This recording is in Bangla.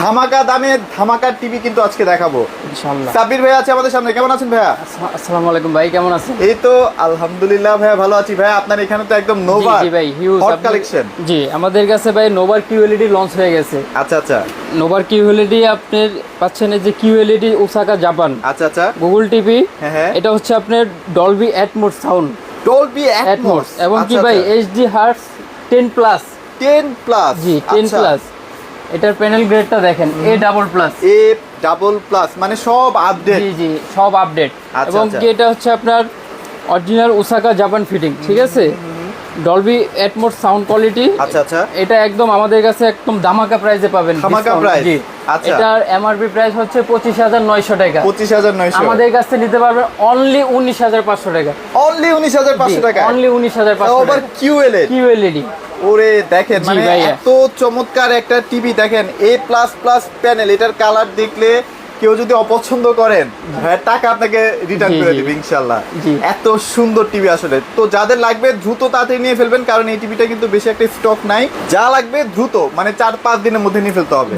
ধামাকা দামে ধামাকা টিভি কিন্তু আজকে দেখাবো ইনশাআল্লাহ। সাব্বির ভাই আছে আমাদের সামনে। কেমন আছেন ভাইয়া? আসসালামু আলাইকুম ভাই, কেমন আছেন? এই তো আলহামদুলিল্লাহ ভাইয়া, ভালো আছি ভাইয়া। আপনার এখানে তো একদম নোভা জি ভাই, হিউজ হট কালেকশন। জি, আমাদের কাছে ভাই নোভার কিউএলইডি লঞ্চ হয়ে গেছে। আচ্ছা আচ্ছা নোভার কিউএলইডি আপনার পাচ্ছেন, এই যে কিউএলইডি ওসাকা জাপান আচ্ছা আচ্ছা গুগল টিভি। হ্যাঁ। এটা হচ্ছে আপনার Dolby Atmos sound, Dolby atoms এবং কি ভাই এইচডি হার্টস 10 প্লাস। 10 প্লাস। জি 10 প্লাস। এটার প্যানেল গ্রেডটা দেখেন, এ ডাবল প্লাস। এ ডাবল প্লাস মানে সব আপডেট। জি জি, সব আপডেট। আচ্ছা, এবং আচ্ছা। কি এটা হচ্ছে আপনার অরিজিনাল ওসাকা জাপান ফিটিং, ঠিক আছে? Dolby Atmos sound quality. আচ্ছা আচ্ছা এটা একদম আমাদের কাছে একদম ধামাকা প্রাইসে পাবেন। ধামাকা discount, price? জি। আচ্ছা। এটার এমআরপি প্রাইস হচ্ছে 25,900 টাকা। 25,900। আমাদের কাছে নিতে পারবেন অনলি 19,500 টাকা। অনলি 19,500 টাকা। অনলি 19,500 ওভার টাকা। কিউএলএড। কিউএলইডি। ওরে দেখেন, জি মানে ভাইয়া। এত চমৎকার একটা টিভি দেখেন, এ প্লাস প্লাস প্যানেল। এটার কালার দেখলে কেউ যদি অপছন্দ করেন ভাই, টাকা আপনাকে রিটার্ন জি, করে জি। দিবে ইনশাআল্লাহ। জি। এত সুন্দর টিভি আসলে। তো যাদের লাগবে দ্রুত তাড়াতাড়ি নিয়ে ফেলবেন, কারণ এই টিভিটা কিন্তু বেশি একটা স্টক নাই। যা লাগবে দ্রুত, মানে 4-5 দিনের মধ্যে নিয়ে ফেলতে হবে।